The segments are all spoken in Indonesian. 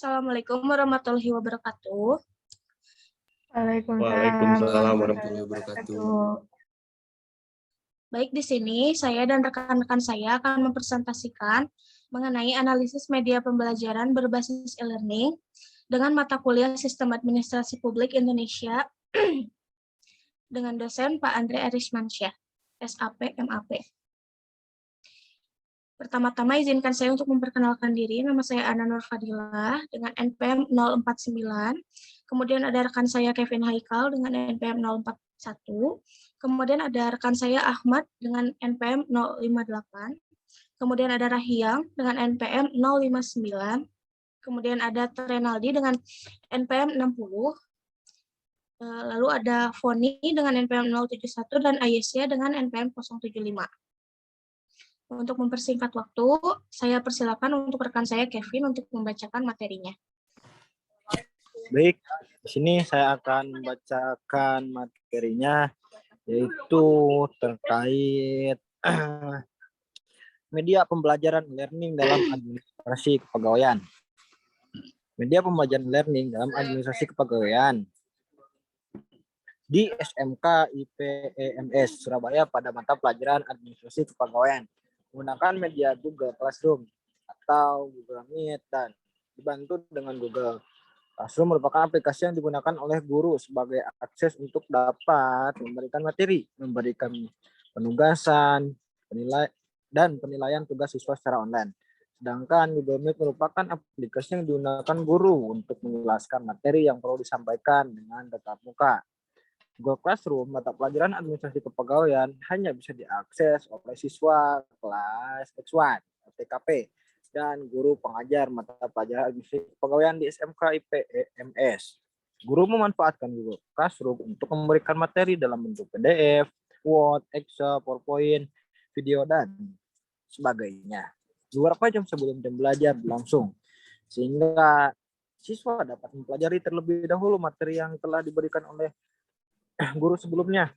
Assalamualaikum warahmatullahi wabarakatuh. Waalaikumsalam warahmatullahi wabarakatuh. Baik, di sini saya dan rekan-rekan saya akan mempresentasikan mengenai analisis media pembelajaran berbasis e-learning dengan mata kuliah Sistem Administrasi Publik Indonesia dengan dosen Pak Andre Arismansyah, SAP MAP. Pertama-tama izinkan saya untuk memperkenalkan diri. Nama saya Ana Nur Fadilah dengan NPM 049. Kemudian ada rekan saya Kevin Haikal dengan NPM 041. Kemudian ada rekan saya Ahmad dengan NPM 058. Kemudian ada Rahiang dengan NPM 059. Kemudian ada Trenaldi dengan NPM 60. Lalu ada Foni dengan NPM 071 dan Ayesya dengan NPM 075. Untuk mempersingkat waktu, saya persilakan untuk rekan saya Kevin untuk membacakan materinya. Baik, di sini saya akan membacakan materinya, yaitu terkait media pembelajaran learning dalam administrasi kepegawaian. Media pembelajaran learning dalam administrasi kepegawaian di SMK IPEMS Surabaya pada mata pelajaran administrasi kepegawaian menggunakan media Google Classroom atau Google Meet dan dibantu dengan Google Classroom merupakan aplikasi yang digunakan oleh guru sebagai akses untuk dapat memberikan materi, memberikan penugasan, penilaian tugas siswa secara online. Sedangkan Google Meet merupakan aplikasi yang digunakan guru untuk menjelaskan materi yang perlu disampaikan dengan tatap muka. Google Classroom, mata pelajaran administrasi kepegawaian, hanya bisa diakses oleh siswa kelas X1, TKP, dan guru pengajar mata pelajaran administrasi kepegawaian di SMK IPEMS. Guru memanfaatkan Google Classroom untuk memberikan materi dalam bentuk PDF, Word, Excel, PowerPoint, video, dan sebagainya. Beberapa jam sebelum jam belajar berlangsung, sehingga siswa dapat mempelajari terlebih dahulu materi yang telah diberikan oleh guru sebelumnya.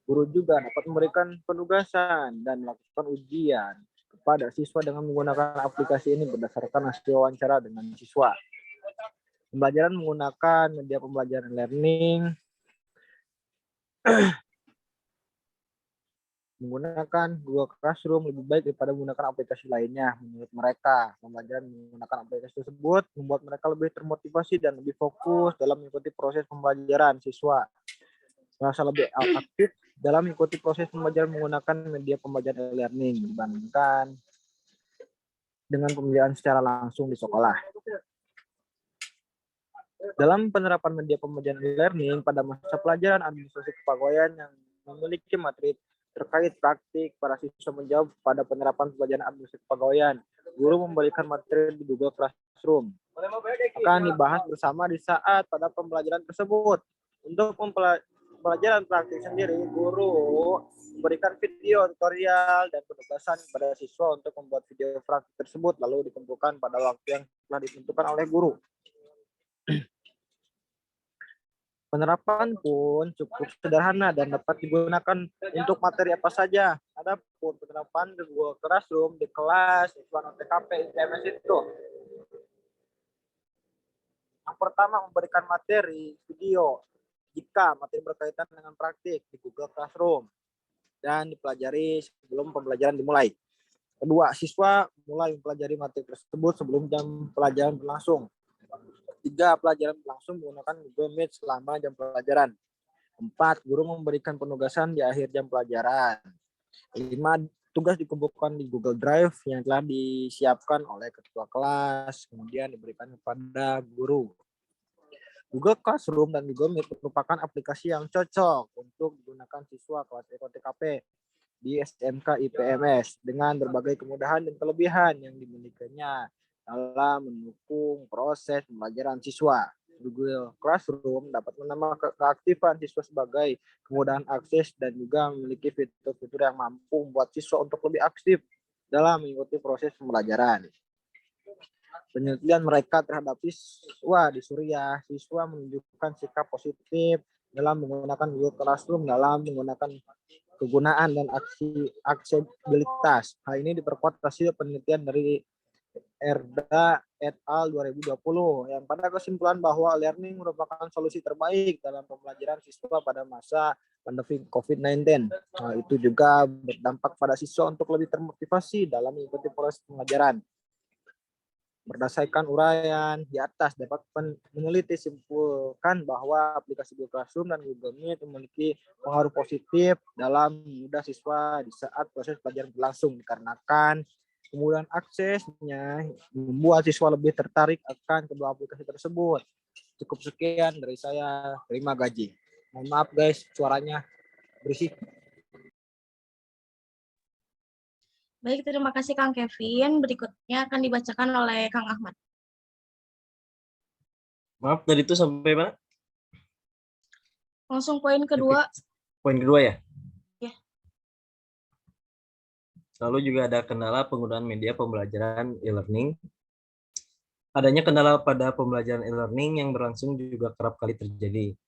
Guru juga dapat memberikan penugasan dan melakukan ujian kepada siswa dengan menggunakan aplikasi ini berdasarkan hasil wawancara dengan siswa. Pembelajaran menggunakan media pembelajaran learning menggunakan Google Classroom lebih baik daripada menggunakan aplikasi lainnya. Menurut mereka, pembelajaran menggunakan aplikasi tersebut membuat mereka lebih termotivasi dan lebih fokus dalam mengikuti proses pembelajaran siswa. Merasa lebih aktif dalam mengikuti proses pembelajaran menggunakan media pembelajaran e-learning dibandingkan dengan pembelajaran secara langsung di sekolah. Dalam penerapan media pembelajaran e-learning pada masa pelajaran administrasi kepegawaian yang memiliki materi terkait praktik, para siswa menjawab pada penerapan pembelajaran administrasi kepegawaian. Guru memberikan materi di Google Classroom. Akan dibahas bersama di saat pada pembelajaran tersebut. Untuk pelajaran praktik sendiri, guru memberikan video tutorial dan penugasan kepada siswa untuk membuat video praktik tersebut lalu dikumpulkan pada waktu yang telah ditentukan oleh guru. Penerapan pun cukup sederhana dan dapat digunakan untuk materi apa saja. Adapun penerapan di Google Classroom di kelas X1 TKP IPMS itu, yang pertama memberikan materi video jika materi berkaitan dengan praktik di Google Classroom dan dipelajari sebelum pembelajaran dimulai. Kedua, siswa mulai mempelajari materi tersebut sebelum jam pelajaran berlangsung. 3, pelajaran berlangsung menggunakan Google Meet selama jam pelajaran. 4, guru memberikan penugasan di akhir jam pelajaran. 5, tugas dikumpulkan di Google Drive yang telah disiapkan oleh ketua kelas, kemudian diberikan kepada guru. Google Classroom dan Google Meet merupakan aplikasi yang cocok untuk digunakan siswa kelas TKP di SMK IPMS dengan berbagai kemudahan dan kelebihan yang dimilikinya dalam mendukung proses pembelajaran siswa. Google Classroom dapat menambah keaktifan siswa sebagai kemudahan akses dan juga memiliki fitur-fitur yang mampu membuat siswa untuk lebih aktif dalam mengikuti proses pembelajaran. Penelitian mereka terhadap siswa di Suriah, siswa menunjukkan sikap positif dalam menggunakan Google Classroom dalam menggunakan kegunaan dan aksesibilitas. Hal ini diperkuat hasil penelitian dari Erda et al. 2020 yang pada kesimpulan bahwa learning merupakan solusi terbaik dalam pembelajaran siswa pada masa pandemi COVID-19. Itu juga berdampak pada siswa untuk lebih termotivasi dalam mengikuti proses pembelajaran. Berdasarkan uraian di atas, dapat meneliti simpulkan bahwa aplikasi Google Classroom dan Google Meet memiliki pengaruh positif dalam mudah siswa di saat proses pelajaran berlangsung, dikarenakan kemudahan aksesnya membuat siswa lebih tertarik akan kedua aplikasi tersebut. Cukup sekian dari saya. Terima gaji. Mohon maaf guys, suaranya berisik. Baik, terima kasih Kang Kevin. Berikutnya akan dibacakan oleh Kang Ahmad. Maaf, dari itu sampai mana? Langsung poin kedua. Poin kedua ya? Ya. Lalu juga ada kendala penggunaan media pembelajaran e-learning. Adanya kendala pada pembelajaran e-learning yang berlangsung juga kerap kali terjadi.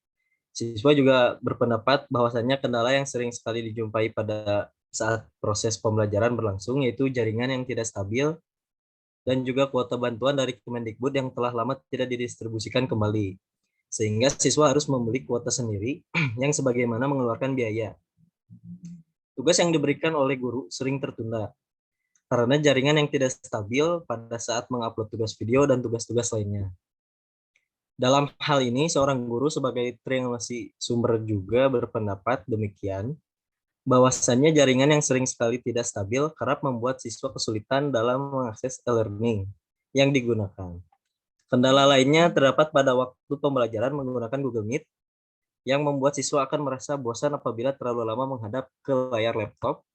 Siswa juga berpendapat bahwasannya kendala yang sering sekali dijumpai pada saat proses pembelajaran berlangsung yaitu jaringan yang tidak stabil dan juga kuota bantuan dari Kemendikbud yang telah lama tidak didistribusikan kembali. Sehingga siswa harus membeli kuota sendiri yang sebagaimana mengeluarkan biaya. Tugas yang diberikan oleh guru sering tertunda karena jaringan yang tidak stabil pada saat mengupload tugas video dan tugas-tugas lainnya. Dalam hal ini, seorang guru sebagai triangulasi sumber juga berpendapat demikian, bahwasannya jaringan yang sering sekali tidak stabil kerap membuat siswa kesulitan dalam mengakses e-learning yang digunakan. Kendala lainnya terdapat pada waktu pembelajaran menggunakan Google Meet, yang membuat siswa akan merasa bosan apabila terlalu lama menghadap ke layar laptop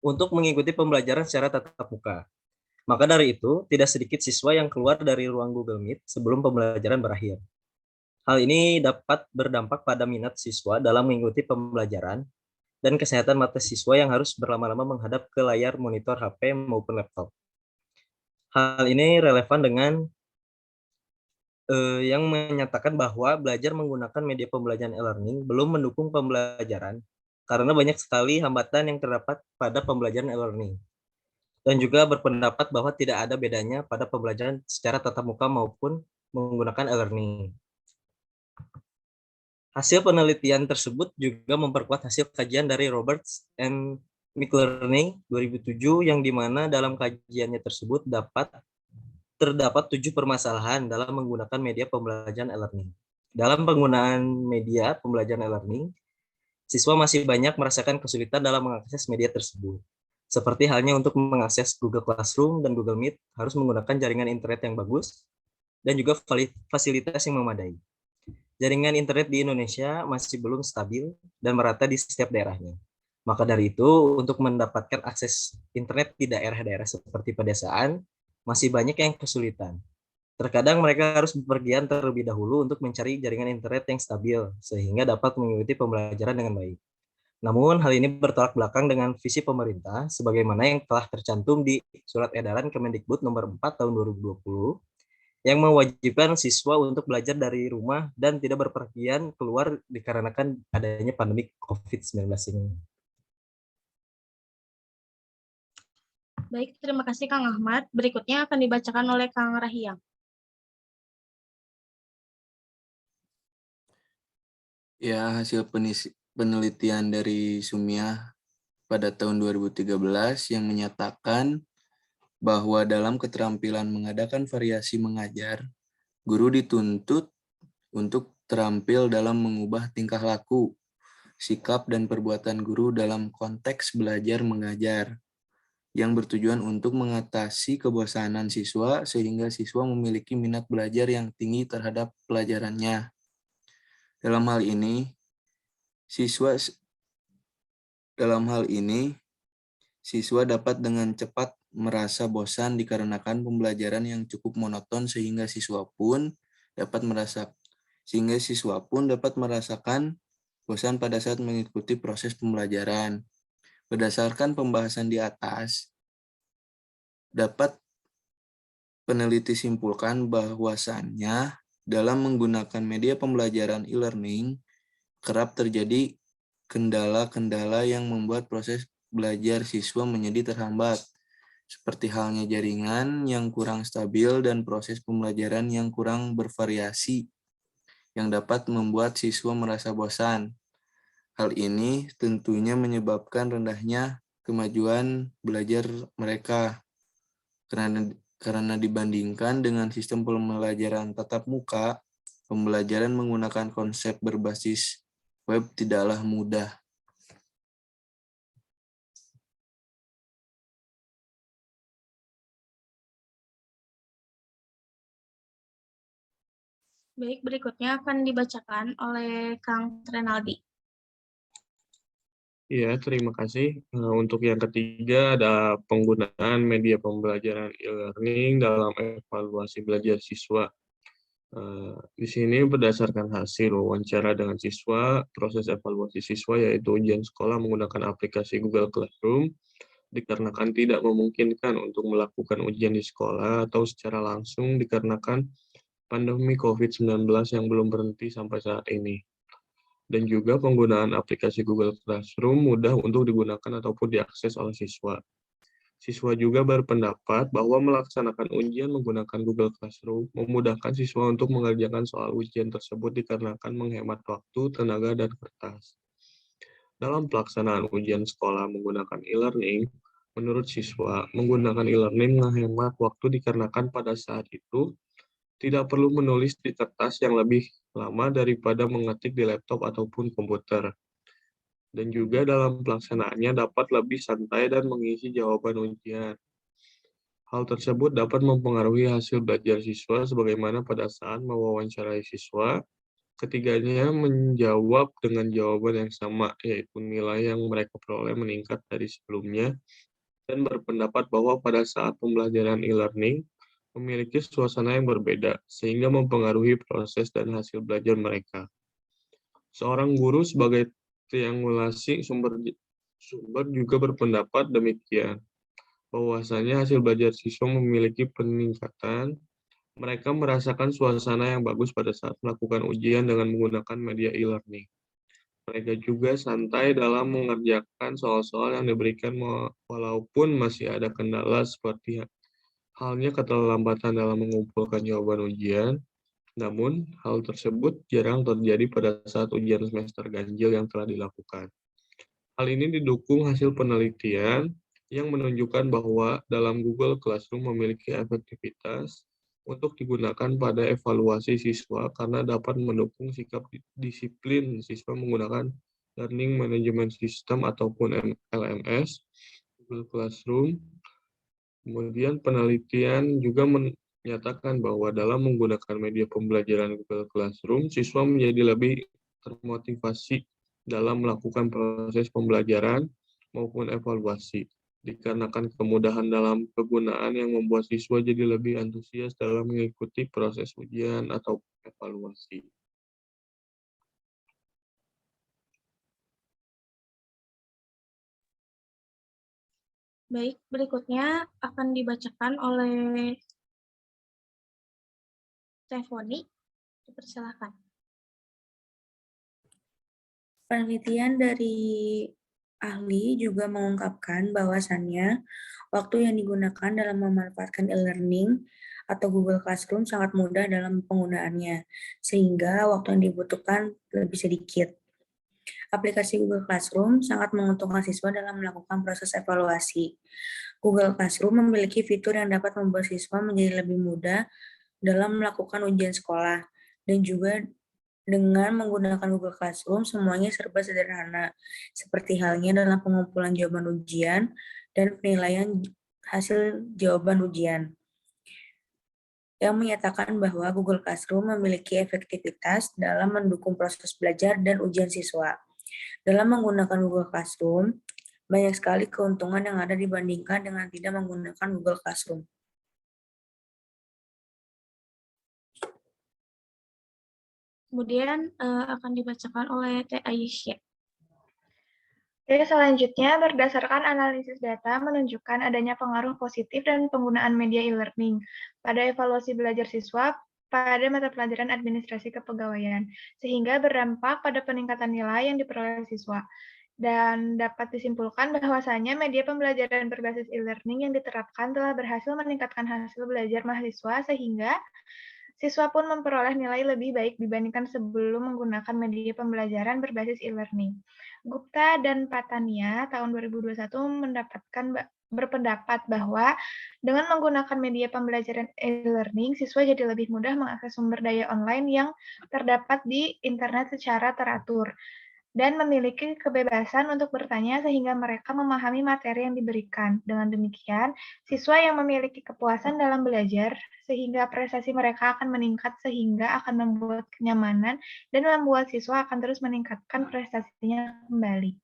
untuk mengikuti pembelajaran secara tatap muka. Maka dari itu, tidak sedikit siswa yang keluar dari ruang Google Meet sebelum pembelajaran berakhir. Hal ini dapat berdampak pada minat siswa dalam mengikuti pembelajaran dan kesehatan mata siswa yang harus berlama-lama menghadap ke layar monitor HP maupun laptop. Hal ini relevan dengan yang menyatakan bahwa belajar menggunakan media pembelajaran e-learning belum mendukung pembelajaran karena banyak sekali hambatan yang terdapat pada pembelajaran e-learning. Dan juga berpendapat bahwa tidak ada bedanya pada pembelajaran secara tatap muka maupun menggunakan e-learning. Hasil penelitian tersebut juga memperkuat hasil kajian dari Roberts and McLearning 2007 yang dimana dalam kajiannya tersebut terdapat 7 permasalahan dalam menggunakan media pembelajaran e-learning. Dalam penggunaan media pembelajaran e-learning, siswa masih banyak merasakan kesulitan dalam mengakses media tersebut. Seperti halnya untuk mengakses Google Classroom dan Google Meet harus menggunakan jaringan internet yang bagus dan juga fasilitas yang memadai. Jaringan internet di Indonesia masih belum stabil dan merata di setiap daerahnya. Maka dari itu, untuk mendapatkan akses internet di daerah-daerah seperti pedesaan, masih banyak yang kesulitan. Terkadang mereka harus bepergian terlebih dahulu untuk mencari jaringan internet yang stabil, sehingga dapat mengikuti pembelajaran dengan baik. Namun, hal ini bertolak belakang dengan visi pemerintah, sebagaimana yang telah tercantum di Surat Edaran Kemendikbud nomor 4 tahun 2020, yang mewajibkan siswa untuk belajar dari rumah dan tidak berpergian keluar dikarenakan adanya pandemi COVID-19 ini. Baik, terima kasih Kang Ahmad. Berikutnya akan dibacakan oleh Kang Rahiang. Ya, hasil penelitian dari Sumia pada tahun 2013 yang menyatakan bahwa dalam keterampilan mengadakan variasi mengajar, guru dituntut untuk terampil dalam mengubah tingkah laku, sikap dan perbuatan guru dalam konteks belajar mengajar, yang bertujuan untuk mengatasi kebosanan siswa sehingga siswa memiliki minat belajar yang tinggi terhadap pelajarannya. Dalam hal ini, siswa dapat dengan cepat merasa bosan dikarenakan pembelajaran yang cukup monoton sehingga siswa pun dapat merasakan bosan pada saat mengikuti proses pembelajaran. Berdasarkan pembahasan di atas, dapat peneliti simpulkan bahwasannya dalam menggunakan media pembelajaran e-learning kerap terjadi kendala-kendala yang membuat proses belajar siswa menjadi terhambat. seperti halnya jaringan yang kurang stabil dan proses pembelajaran yang kurang bervariasi, yang dapat membuat siswa merasa bosan. Hal ini tentunya menyebabkan rendahnya kemajuan belajar mereka, karena dibandingkan dengan sistem pembelajaran tatap muka, pembelajaran menggunakan konsep berbasis web tidaklah mudah. Baik, berikutnya akan dibacakan oleh Kang Renaldi. Iya, terima kasih. Untuk yang ketiga ada penggunaan media pembelajaran e-learning dalam evaluasi belajar siswa. Di sini berdasarkan hasil wawancara dengan siswa, proses evaluasi siswa yaitu ujian sekolah menggunakan aplikasi Google Classroom dikarenakan tidak memungkinkan untuk melakukan ujian di sekolah atau secara langsung dikarenakan pandemi COVID-19 yang belum berhenti sampai saat ini. Dan juga penggunaan aplikasi Google Classroom mudah untuk digunakan ataupun diakses oleh siswa. Siswa juga berpendapat bahwa melaksanakan ujian menggunakan Google Classroom memudahkan siswa untuk mengerjakan soal ujian tersebut dikarenakan menghemat waktu, tenaga, dan kertas. Dalam pelaksanaan ujian sekolah menggunakan e-learning, menurut siswa, menggunakan e-learning menghemat waktu dikarenakan pada saat itu tidak perlu menulis di kertas yang lebih lama daripada mengetik di laptop ataupun komputer. Dan juga dalam pelaksanaannya dapat lebih santai dan mengisi jawaban ujian. Hal tersebut dapat mempengaruhi hasil belajar siswa sebagaimana pada saat mewawancarai siswa, ketiganya menjawab dengan jawaban yang sama, yaitu nilai yang mereka peroleh meningkat dari sebelumnya, dan berpendapat bahwa pada saat pembelajaran e-learning, memiliki suasana yang berbeda, sehingga mempengaruhi proses dan hasil belajar mereka. Seorang guru sebagai triangulasi sumber juga berpendapat demikian, bahwasanya hasil belajar siswa memiliki peningkatan, mereka merasakan suasana yang bagus pada saat melakukan ujian dengan menggunakan media e-learning. Mereka juga santai dalam mengerjakan soal-soal yang diberikan walaupun masih ada kendala seperti halnya keterlambatan dalam mengumpulkan jawaban ujian, namun hal tersebut jarang terjadi pada saat ujian semester ganjil yang telah dilakukan. Hal ini didukung hasil penelitian yang menunjukkan bahwa dalam Google Classroom memiliki efektivitas untuk digunakan pada evaluasi siswa karena dapat mendukung sikap disiplin siswa menggunakan Learning Management System ataupun LMS, Google Classroom. Kemudian penelitian juga menyatakan bahwa dalam menggunakan media pembelajaran Google Classroom, siswa menjadi lebih termotivasi dalam melakukan proses pembelajaran maupun evaluasi. Dikarenakan kemudahan dalam penggunaan yang membuat siswa jadi lebih antusias dalam mengikuti proses ujian atau evaluasi. Baik, berikutnya akan dibacakan oleh Stefoni. Dipersilakan. Penelitian dari ahli juga mengungkapkan bahwasannya waktu yang digunakan dalam memanfaatkan e-learning atau Google Classroom sangat mudah dalam penggunaannya, sehingga waktu yang dibutuhkan lebih sedikit. Aplikasi Google Classroom sangat menguntungkan siswa dalam melakukan proses evaluasi. Google Classroom memiliki fitur yang dapat membuat siswa menjadi lebih mudah dalam melakukan ujian sekolah, dan juga dengan menggunakan Google Classroom, semuanya serba sederhana, seperti halnya dalam pengumpulan jawaban ujian dan penilaian hasil jawaban ujian, yang menyatakan bahwa Google Classroom memiliki efektivitas dalam mendukung proses belajar dan ujian siswa. Dalam menggunakan Google Classroom, banyak sekali keuntungan yang ada dibandingkan dengan tidak menggunakan Google Classroom. Kemudian akan dibacakan oleh Teh Aisyah. Selanjutnya, berdasarkan analisis data menunjukkan adanya pengaruh positif dan penggunaan media e-learning pada evaluasi belajar siswa pada mata pelajaran administrasi kepegawaian, sehingga berdampak pada peningkatan nilai yang diperoleh siswa. Dan dapat disimpulkan bahwasanya media pembelajaran berbasis e-learning yang diterapkan telah berhasil meningkatkan hasil belajar mahasiswa sehingga siswa pun memperoleh nilai lebih baik dibandingkan sebelum menggunakan media pembelajaran berbasis e-learning. Gupta dan Patania tahun 2021 berpendapat bahwa dengan menggunakan media pembelajaran e-learning, siswa jadi lebih mudah mengakses sumber daya online yang terdapat di internet secara teratur dan memiliki kebebasan untuk bertanya sehingga mereka memahami materi yang diberikan. Dengan demikian, siswa yang memiliki kepuasan dalam belajar sehingga prestasi mereka akan meningkat sehingga akan membuat kenyamanan dan membuat siswa akan terus meningkatkan prestasinya kembali.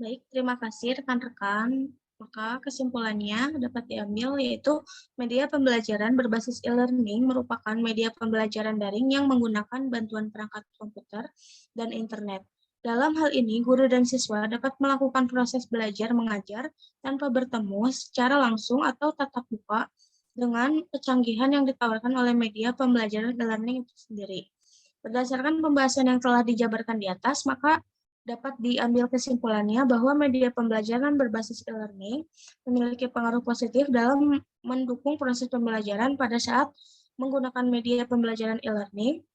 Baik, terima kasih rekan-rekan. Maka kesimpulannya dapat diambil yaitu media pembelajaran berbasis e-learning merupakan media pembelajaran daring yang menggunakan bantuan perangkat komputer dan internet. Dalam hal ini, guru dan siswa dapat melakukan proses belajar mengajar tanpa bertemu secara langsung atau tatap muka dengan kecanggihan yang ditawarkan oleh media pembelajaran e-learning itu sendiri. Berdasarkan pembahasan yang telah dijabarkan di atas, maka dapat diambil kesimpulannya bahwa media pembelajaran berbasis e-learning memiliki pengaruh positif dalam mendukung proses pembelajaran pada saat menggunakan media pembelajaran e-learning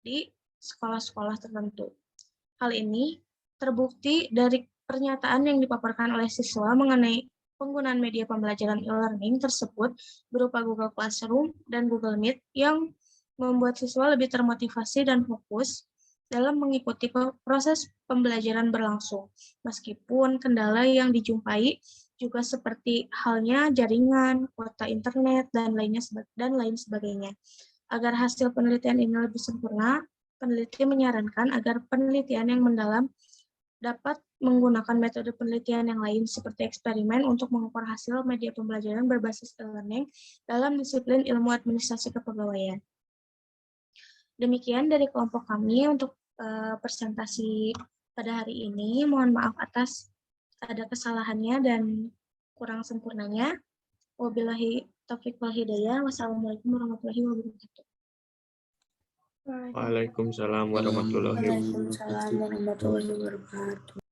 di sekolah-sekolah tertentu. Hal ini terbukti dari pernyataan yang dipaparkan oleh siswa mengenai penggunaan media pembelajaran e-learning tersebut berupa Google Classroom dan Google Meet yang membuat siswa lebih termotivasi dan fokus dalam mengikuti proses pembelajaran berlangsung. Meskipun kendala yang dijumpai juga seperti halnya jaringan, kuota internet, dan lain sebagainya. Agar hasil penelitian ini lebih sempurna, peneliti menyarankan agar penelitian yang mendalam dapat menggunakan metode penelitian yang lain seperti eksperimen untuk mengukur hasil media pembelajaran berbasis e-learning dalam disiplin ilmu administrasi kepegawaian. Demikian dari kelompok kami untuk presentasi pada hari ini. Mohon maaf atas ada kesalahannya dan kurang sempurnanya. Wabillahi taufiq wal hidayah. Wassalamualaikum warahmatullahi wabarakatuh. Waalaikumsalam warahmatullahi wabarakatuh. Waalaikumsalam warahmatullahi wabarakatuh.